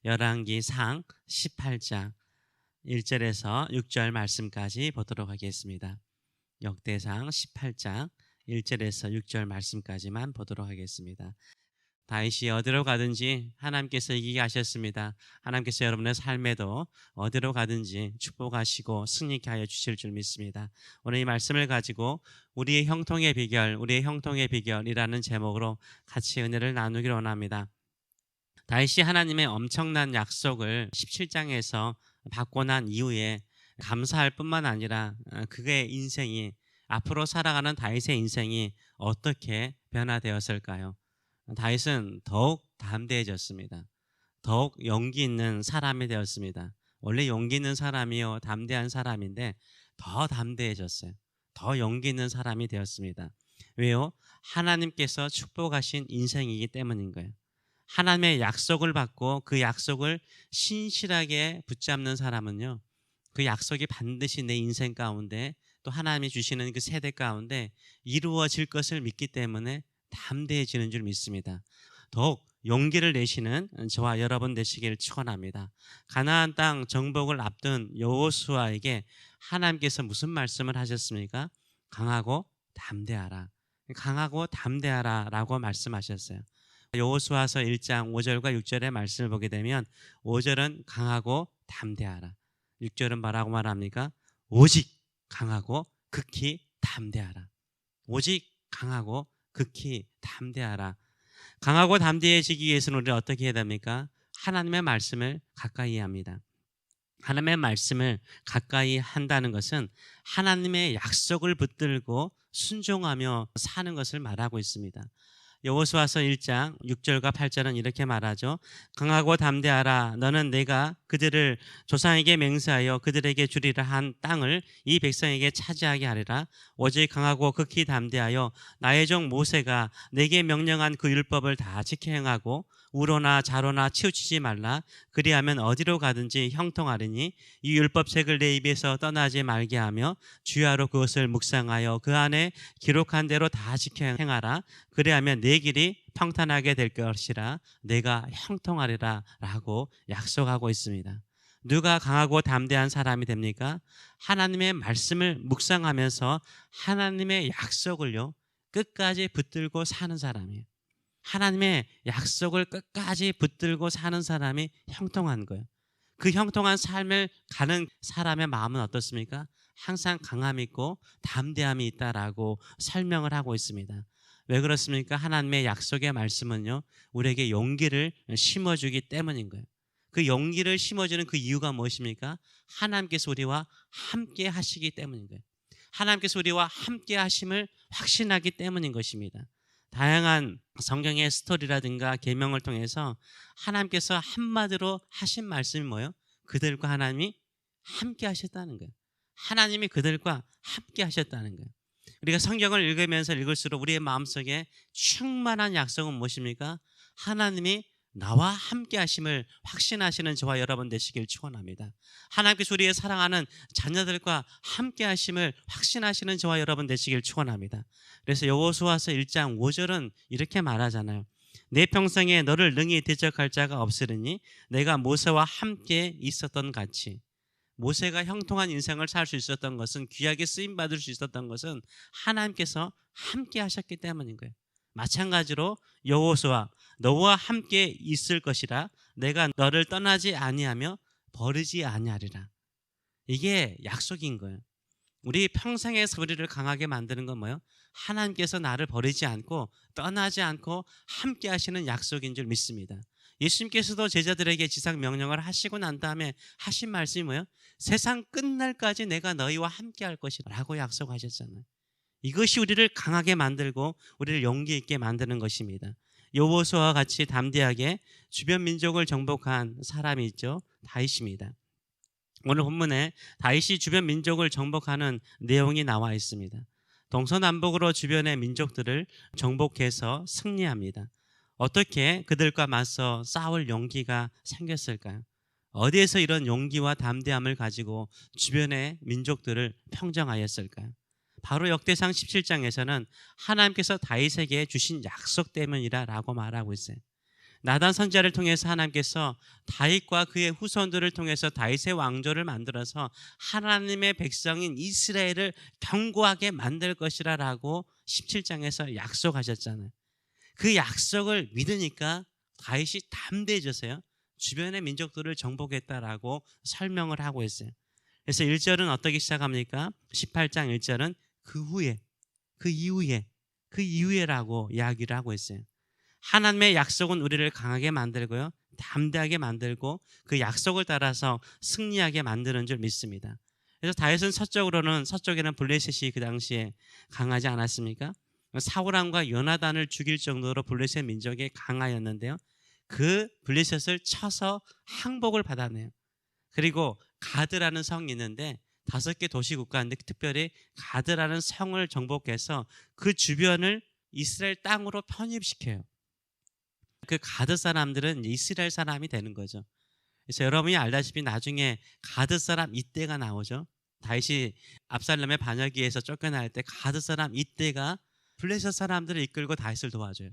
열왕기상 18장 1절에서 6절 말씀까지 보도록 하겠습니다. 역대상 18장 1절에서 6절 말씀까지만 보도록 하겠습니다. 다윗이 어디로 가든지 하나님께서 이기게 하셨습니다. 하나님께서 여러분의 삶에도 어디로 가든지 축복하시고 승리케 하여 주실 줄 믿습니다. 오늘 이 말씀을 가지고 우리의 형통의 비결이라는 제목으로 같이 은혜를 나누기를 원합니다. 다윗이 하나님의 엄청난 약속을 17장에서 받고 난 이후에 감사할 뿐만 아니라 그의 인생이, 앞으로 살아가는 다윗의 인생이 어떻게 변화되었을까요? 다윗은 더욱 담대해졌습니다. 더욱 용기 있는 사람이 되었습니다. 원래 용기 있는 사람이요, 담대한 사람인데 더 담대해졌어요. 더 용기 있는 사람이 되었습니다. 왜요? 하나님께서 축복하신 인생이기 때문인 거예요. 하나님의 약속을 받고 그 약속을 신실하게 붙잡는 사람은요, 그 약속이 반드시 내 인생 가운데, 또 하나님이 주시는 그 세대 가운데 이루어질 것을 믿기 때문에 담대해지는 줄 믿습니다. 더욱 용기를 내시는 저와 여러분 되시기를 축원합니다. 가나안 땅 정복을 앞둔 여호수아에게 하나님께서 무슨 말씀을 하셨습니까? 강하고 담대하라. 강하고 담대하라 라고 말씀하셨어요. 여호수아서 1장 5절과 6절의 말씀을 보게 되면 5절은 강하고 담대하라, 6절은 뭐라고 말합니까? 오직 강하고 극히 담대하라. 오직 강하고 극히 담대하라. 강하고 담대해지기 위해서는 우리가 어떻게 해야 됩니까? 하나님의 말씀을 가까이 합니다. 하나님의 말씀을 가까이 한다는 것은 하나님의 약속을 붙들고 순종하며 사는 것을 말하고 있습니다. 여호수아서 1장 6절과 8절은 이렇게 말하죠. 강하고 담대하라. 너는 내가 그들을 조상에게 맹세하여 그들에게 주리라 한 땅을 이 백성에게 차지하게 하리라. 오직 강하고 극히 담대하여 나의 종 모세가 내게 명령한 그 율법을 다 지켜 행하고 우로나 좌로나 치우치지 말라. 그리하면 어디로 가든지 형통하리니 이 율법책을 내 입에서 떠나지 말게 하며 주야로 그것을 묵상하여 그 안에 기록한 대로 다 지켜 행하라. 그리하면 내 길이 평탄하게 될 것이라. 내가 형통하리라 라고 약속하고 있습니다. 누가 강하고 담대한 사람이 됩니까? 하나님의 말씀을 묵상하면서 하나님의 약속을요, 끝까지 붙들고 사는 사람이에요. 하나님의 약속을 끝까지 붙들고 사는 사람이 형통한 거예요. 그 형통한 삶을 가는 사람의 마음은 어떻습니까? 항상 강함이 있고 담대함이 있다라고 설명을 하고 있습니다. 왜 그렇습니까? 하나님의 약속의 말씀은요, 우리에게 용기를 심어주기 때문인 거예요. 그 용기를 심어주는 그 이유가 무엇입니까? 하나님께서 우리와 함께 하시기 때문인 거예요. 하나님께서 우리와 함께 하심을 확신하기 때문인 것입니다. 다양한 성경의 스토리라든가 계명을 통해서 하나님께서 한마디로 하신 말씀이 뭐예요? 그들과 하나님이 함께 하셨다는 거예요. 하나님이 그들과 함께 하셨다는 거예요. 우리가 성경을 읽으면서 읽을수록 우리의 마음속에 충만한 약속은 무엇입니까? 하나님이 나와 함께 하심을 확신하시는 저와 여러분 되시길 축원합니다. 하나님께서 우리의 사랑하는 자녀들과 함께 하심을 확신하시는 저와 여러분 되시길 축원합니다. 그래서 여호수아서 1장 5절은 이렇게 말하잖아요. 내 평생에 너를 능히 대적할 자가 없으리니 내가 모세와 함께 있었던 같이. 모세가 형통한 인생을 살 수 있었던 것은, 귀하게 쓰임받을 수 있었던 것은 하나님께서 함께 하셨기 때문인 거예요. 마찬가지로 여호수아, 너와 함께 있을 것이라. 내가 너를 떠나지 아니하며 버리지 아니하리라. 이게 약속인 거예요. 우리 평생에서 우리를 강하게 만드는 건 뭐예요? 하나님께서 나를 버리지 않고 떠나지 않고 함께 하시는 약속인 줄 믿습니다. 예수님께서도 제자들에게 지상 명령을 하시고 난 다음에 하신 말씀이 뭐예요? 세상 끝날까지 내가 너희와 함께 할 것이라고 약속하셨잖아요. 이것이 우리를 강하게 만들고 우리를 용기 있게 만드는 것입니다. 여호수아와 같이 담대하게 주변 민족을 정복한 사람이 있죠. 다윗입니다. 오늘 본문에 다윗이 주변 민족을 정복하는 내용이 나와 있습니다. 동서남북으로 주변의 민족들을 정복해서 승리합니다. 어떻게 그들과 맞서 싸울 용기가 생겼을까요? 어디에서 이런 용기와 담대함을 가지고 주변의 민족들을 평정하였을까요? 바로 역대상 17장에서는 하나님께서 다윗에게 주신 약속 때문이라고 말하고 있어요. 나단 선지자를 통해서 하나님께서 다윗과 그의 후손들을 통해서 다윗의 왕조를 만들어서 하나님의 백성인 이스라엘을 견고하게 만들 것이라고 17장에서 약속하셨잖아요. 그 약속을 믿으니까 다윗이 담대해져서요, 주변의 민족들을 정복했다라고 설명을 하고 있어요. 그래서 1절은 어떻게 시작합니까? 18장 1절은 그 후에, 그 이후에라고 이야기를 하고 있어요. 하나님의 약속은 우리를 강하게 만들고요, 담대하게 만들고 그 약속을 따라서 승리하게 만드는 줄 믿습니다. 그래서 다윗은 서쪽에는 블레셋이 그 당시에 강하지 않았습니까? 사울왕과 요나단을 죽일 정도로 블레셋 민족이 강하였는데요, 그 블레셋을 쳐서 항복을 받아내요. 그리고 가드라는 성이 있는데 5개 도시 국가인데 특별히 가드라는 성을 정복해서 그 주변을 이스라엘 땅으로 편입시켜요. 그 가드 사람들은 이스라엘 사람이 되는 거죠. 그래서 여러분이 알다시피 나중에 가드 사람 이때가 나오죠. 다윗이 압살롬의 반역기에서 쫓겨날 때 가드 사람 이때가 블레셋 사람들을 이끌고 다윗을 도와줘요.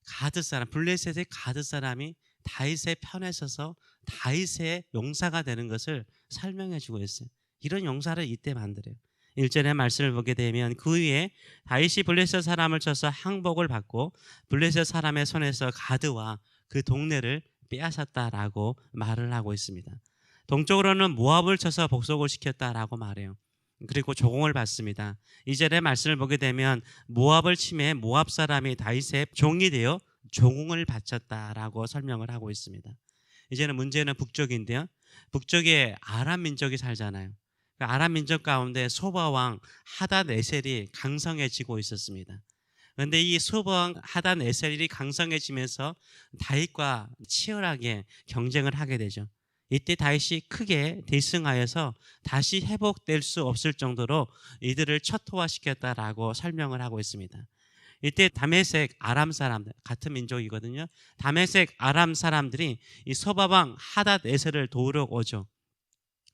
가드 사람, 블레셋의 가드 사람이 다윗의 편에 서서 다윗의 용사가 되는 것을 설명해 주고 있어요. 이런 용사를 이때 만들어요. 1절의 말씀을 보게 되면 그 후에 다윗이 블레셋 사람을 쳐서 항복을 받고 블레셋 사람의 손에서 가드와 그 동네를 빼앗았다라고 말을 하고 있습니다. 동쪽으로는 모압을 쳐서 복속을 시켰다라고 말해요. 그리고 조공을 받습니다. 2절의 말씀을 보게 되면 모압을 침해 모압 사람이 다윗의 종이 되어 조공을 바쳤다라고 설명을 하고 있습니다. 이제는 문제는 북쪽인데요, 북쪽에 아람 민족이 살잖아요. 아람 민족 가운데 소바왕 하닷에셀이 강성해지고 있었습니다. 그런데 이 소바왕 하닷에셀이 강성해지면서 다윗과 치열하게 경쟁을 하게 되죠. 이때 다윗이 크게 대승하여서 다시 회복될 수 없을 정도로 이들을 초토화시켰다라고 설명을 하고 있습니다. 이때 다메섹 아람 사람들, 같은 민족이거든요. 다메섹 아람 사람들이 이 소바왕 하닷에셀을 도우러 오죠.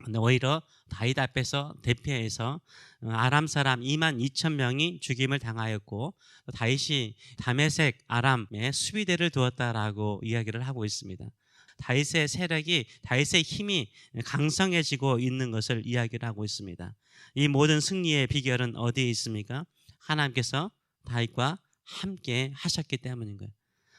근데 오히려 다윗 앞에서 대피해서 아람 사람 22,000명이 죽임을 당하였고, 다윗이 다메섹 아람의 수비대를 두었다라고 이야기를 하고 있습니다. 다윗의 세력이, 다윗의 힘이 강성해지고 있는 것을 이야기를 하고 있습니다. 이 모든 승리의 비결은 어디에 있습니까? 하나님께서 다윗과 함께 하셨기 때문인 거예요.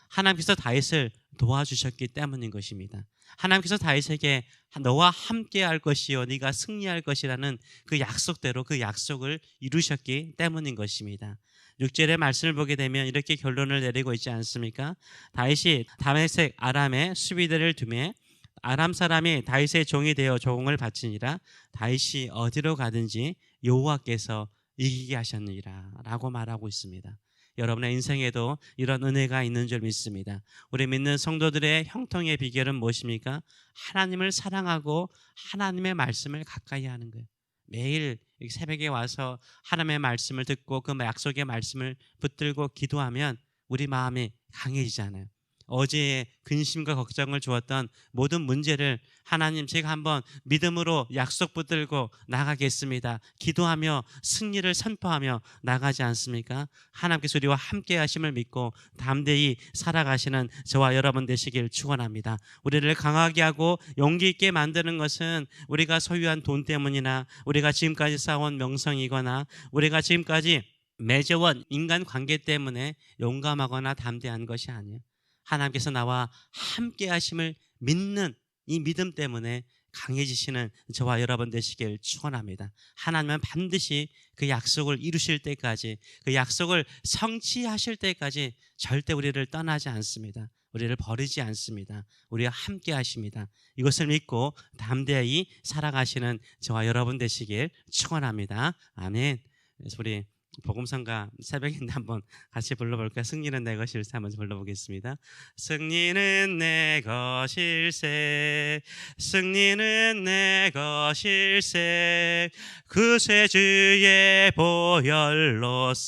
하나님께서 다윗을 도와주셨기 때문인 것입니다. 하나님께서 다윗에게 너와 함께 할 것이요 네가 승리할 것이라는 그 약속대로 그 약속을 이루셨기 때문인 것입니다. 6절의 말씀을 보게 되면 이렇게 결론을 내리고 있지 않습니까? 다윗이 다메섹 아람의 수비대를 두매 아람 사람이 다윗의 종이 되어 조공을 바치니라. 다윗이 어디로 가든지 여호와께서 이기게 하셨느니라 라고 말하고 있습니다. 여러분의 인생에도 이런 은혜가 있는 줄 믿습니다. 우리 믿는 성도들의 형통의 비결은 무엇입니까? 하나님을 사랑하고 하나님의 말씀을 가까이 하는 거예요. 매일 새벽에 와서 하나님의 말씀을 듣고 그 약속의 말씀을 붙들고 기도하면 우리 마음이 강해지잖아요. 어제의 근심과 걱정을 주었던 모든 문제를 하나님, 제가 한번 믿음으로 약속 붙들고 나가겠습니다, 기도하며 승리를 선포하며 나가지 않습니까? 하나님께서 우리와 함께 하심을 믿고 담대히 살아가시는 저와 여러분 되시길 축원합니다. 우리를 강하게 하고 용기 있게 만드는 것은 우리가 소유한 돈 때문이나 우리가 지금까지 쌓아온 명성이거나 우리가 지금까지 맺어온 인간관계 때문에 용감하거나 담대한 것이 아니에요. 하나님께서 나와 함께 하심을 믿는 이 믿음 때문에 강해지시는 저와 여러분 되시길 축원합니다. 하나님은 반드시 그 약속을 이루실 때까지, 그 약속을 성취하실 때까지 절대 우리를 떠나지 않습니다. 우리를 버리지 않습니다. 우리와 함께 하십니다. 이것을 믿고 담대히 살아가시는 저와 여러분 되시길 축원합니다. 아멘. 그래서 우리 복음성가 새벽인데 한번 같이 불러볼까요? 승리는 내 것일세 한번 불러보겠습니다. 승리는 내 것일세, 승리는 내 것일세, 구세주의 보혈로서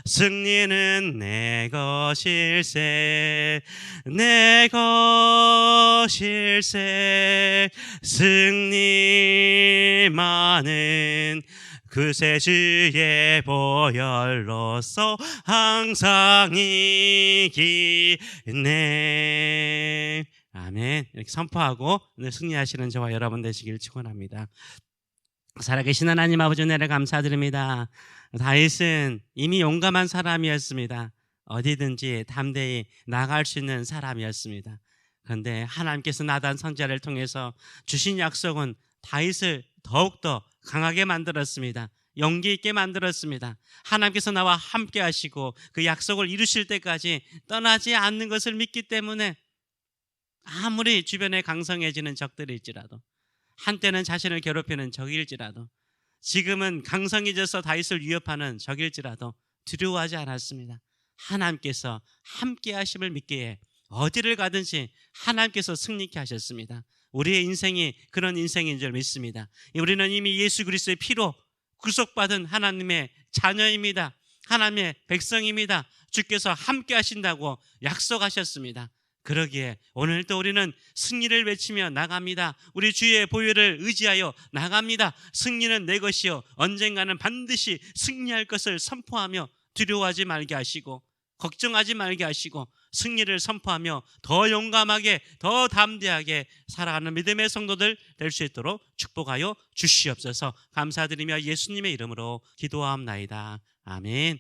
승리는 내 것일세, 내 것일세, 승리만은 그새주의 보혈로서 항상 이기네. 아멘. 이렇게 선포하고 오늘 승리하시는 저와 여러분 되시길 축원합니다. 살아계신 하나님 아버지 은혜를 감사드립니다. 다윗은 이미 용감한 사람이었습니다. 어디든지 담대히 나갈 수 있는 사람이었습니다. 그런데 하나님께서 나단 선지자를 통해서 주신 약속은 다윗을 더욱더 강하게 만들었습니다. 용기 있게 만들었습니다. 하나님께서 나와 함께 하시고 그 약속을 이루실 때까지 떠나지 않는 것을 믿기 때문에 아무리 주변에 강성해지는 적들일지라도, 한때는 자신을 괴롭히는 적일지라도, 지금은 강성해져서 다윗을 위협하는 적일지라도 두려워하지 않았습니다. 하나님께서 함께 하심을 믿기에 어디를 가든지 하나님께서 승리케 하셨습니다. 우리의 인생이 그런 인생인 줄 믿습니다. 우리는 이미 예수 그리스도의 피로 구속받은 하나님의 자녀입니다. 하나님의 백성입니다. 주께서 함께 하신다고 약속하셨습니다. 그러기에 오늘도 우리는 승리를 외치며 나갑니다. 우리 주의 보혈을 의지하여 나갑니다. 승리는 내 것이요 언젠가는 반드시 승리할 것을 선포하며 두려워하지 말게 하시고 걱정하지 말게 하시고 승리를 선포하며 더 용감하게 더 담대하게 살아가는 믿음의 성도들 될 수 있도록 축복하여 주시옵소서. 감사드리며 예수님의 이름으로 기도하옵나이다. 아멘.